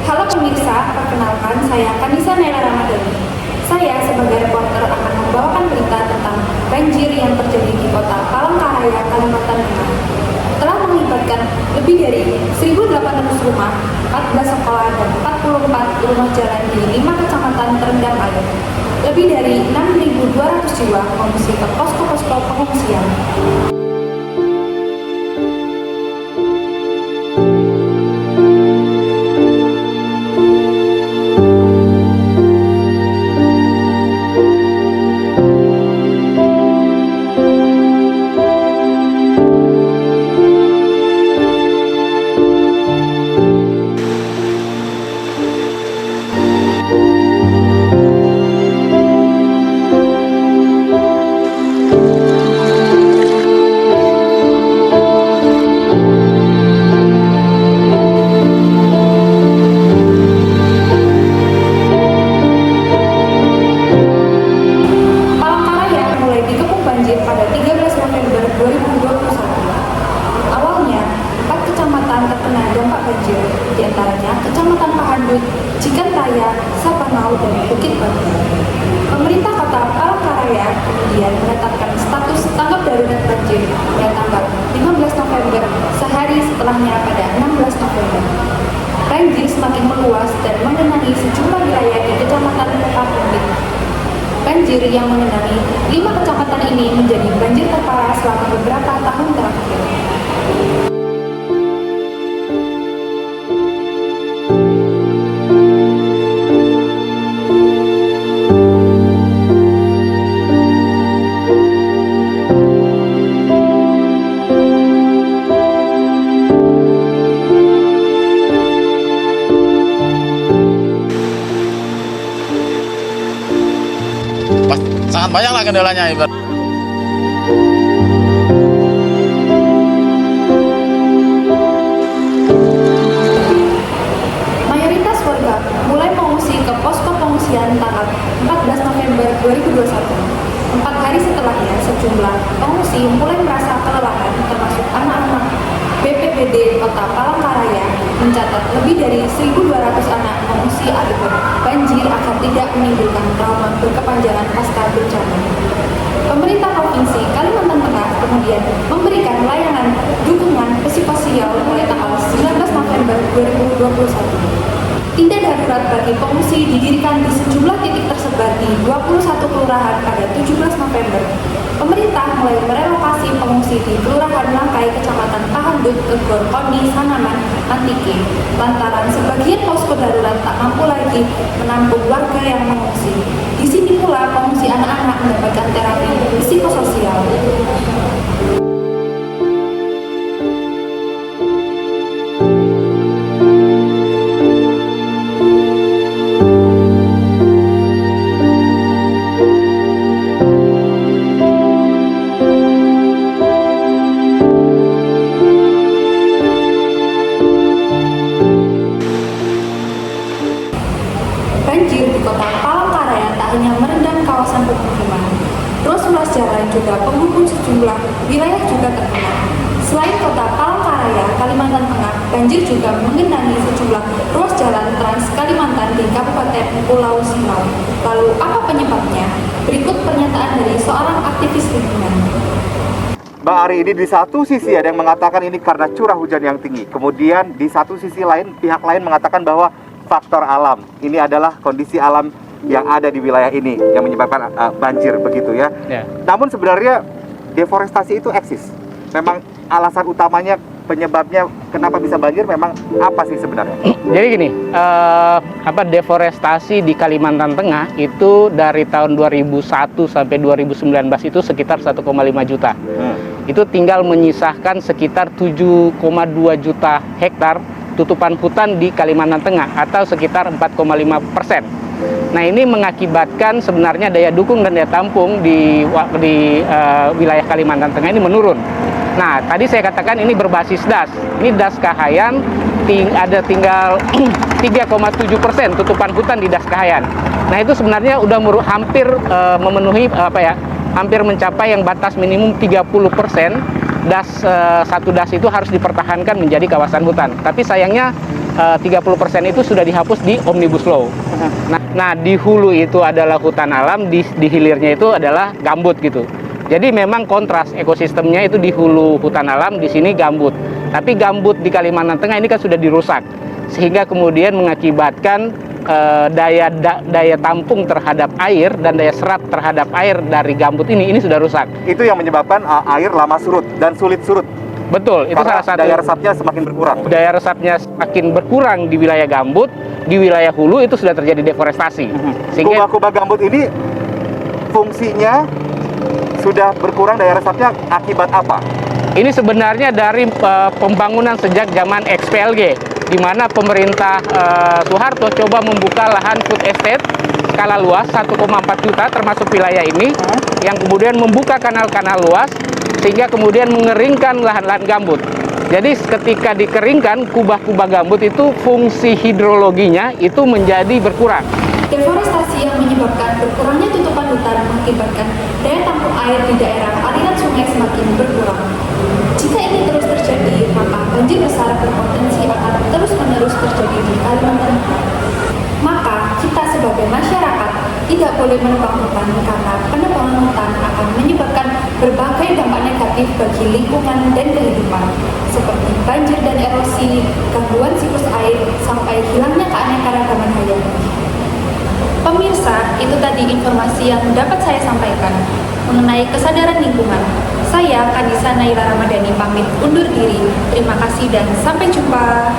Halo pemirsa, perkenalkan saya Kanisa Naila Ramadhani. Saya sebagai reporter akan membawakan berita tentang banjir yang terjadi di kota Palangkaraya, Kalimantan Tengah. Telah mengakibatkan lebih dari 1.800 rumah, 14 sekolah, dan 44 rumah jalan di 5 kecamatan terendam air. Lebih dari 6.200 jiwa mengungsi ke posko-posko pengungsian. Pada 13 November 2021. Awalnya, 4 kecamatan terkena dampak banjir, di antaranya Kecamatan Pahandut, Cikentaya, Sapanau, dan Bukit Batu. Pemerintah Kota Palangkaraya kemudian menetapkan status tanggap darurat banjir pada tanggal 15 November, sehari setelahnya pada 16 November. Banjir semakin meluas dan mengenangi sejumlah wilayah di Kecamatan Pahandut. Banjir yang mengenangi 5 kecamatan ini menjadi banjir terparah selama beberapa tahun terakhir. Sangat banyak lah kendalanya. Mayoritas warga mulai mengungsi ke posko pengungsian tanggal 14 November 2021. 4 hari setelahnya, sejumlah pengungsi mulai merasa kelelahan, termasuk anak-anak. BPBD Kota Palangkaraya mencatat lebih dari 1.200 anak mengungsi akibat banjir agar tidak menimbulkan trauma berkepanjangan pasca bencana. Pemerintah Provinsi Kalimantan Tengah kemudian memberikan layanan dukungan psikososial mulai tanggal 19 November 2021. Tindak darurat bagi pengungsi didirikan di sejumlah titik tersebar di 21 kelurahan pada 17 November. Pemerintah mulai merelokasi pengungsi di Kelurahan Langkai, Kecamatan Pahandut, Egor, Kondi, Sanaman, Antike, lantaran sebagian posko darurat tak mampu lagi menampung warga yang mengungsi. Di sini pula pengungsi anak-anak mendapatkan terapi psikososial. Banjir di kota Palangkaraya tak hanya merendam kawasan pemukiman, ruas-ruas jalan juga penghubung sejumlah wilayah juga terkena. Selain kota Palangkaraya, Kalimantan Tengah, banjir juga mengenangi sejumlah ruas jalan Trans Kalimantan di Kabupaten Pulau Silau. Lalu apa penyebabnya? Berikut pernyataan dari seorang aktivis lingkungan. Bang Ari, ini di satu sisi ada yang mengatakan ini karena curah hujan yang tinggi. Kemudian di satu sisi lain, pihak lain mengatakan bahwa faktor alam. Ini adalah kondisi alam yang ada di wilayah ini yang menyebabkan banjir begitu ya. Namun sebenarnya deforestasi itu eksis. Memang alasan utamanya penyebabnya kenapa bisa banjir memang apa sih sebenarnya? Jadi gini, deforestasi di Kalimantan Tengah itu dari tahun 2001 sampai 2019 itu sekitar 1,5 juta. Itu tinggal menyisahkan sekitar 7,2 juta hektar tutupan hutan di Kalimantan Tengah atau sekitar 4,5%. Nah, ini mengakibatkan sebenarnya daya dukung dan daya tampung di wilayah Kalimantan Tengah ini menurun. Nah, tadi saya katakan ini berbasis das. Ini das Kahayan ada tinggal 3,7% tutupan hutan di Das Kahayan. Nah itu sebenarnya udah hampir memenuhi hampir mencapai yang batas minimum 30%. Satu das itu harus dipertahankan menjadi kawasan hutan. Tapi sayangnya 30% itu sudah dihapus di Omnibus Law. Nah di hulu itu adalah hutan alam, di hilirnya itu adalah gambut gitu. Jadi memang kontras ekosistemnya itu di hulu hutan alam, di sini gambut. Tapi gambut di Kalimantan Tengah ini kan sudah dirusak, sehingga kemudian mengakibatkan daya tampung terhadap air dan daya serap terhadap air dari gambut ini sudah rusak. Itu yang menyebabkan air lama surut dan sulit surut. Betul, itu salah satu. Daya resapnya semakin berkurang. Daya resapnya semakin berkurang di wilayah gambut, di wilayah hulu itu sudah terjadi deforestasi. Sehingga Kubah-kubah gambut ini fungsinya sudah berkurang daya resapnya akibat apa? ini sebenarnya dari pembangunan sejak zaman XPLG, di mana pemerintah Soeharto coba membuka lahan food estate skala luas 1,4 juta termasuk wilayah ini, yang kemudian membuka kanal-kanal luas sehingga kemudian mengeringkan lahan-lahan gambut. Jadi ketika dikeringkan, kubah-kubah gambut itu fungsi hidrologinya itu menjadi berkurang. Deforestasi yang menyebabkan berkurangnya tutupan hutan mengakibatkan daya tampung air di daerah aliran sungai semakin berkurang. Jika ini terus terjadi, maka banjir besar berpotensi akan terus-menerus terjadi di Kalimantan Tengah. Maka kita sebagai masyarakat tidak boleh menebang hutan karena penebangan hutan akan menyebabkan berbagai dampak negatif bagi lingkungan dan kehidupan, seperti banjir dan erosi, gangguan siklus air, sampai hilangnya keanekaragaman hayati. Pemirsa, itu tadi informasi yang dapat saya sampaikan mengenai kesadaran lingkungan. Saya, Kanisa Naila Ramadhani, pamit undur diri. Terima kasih dan sampai jumpa.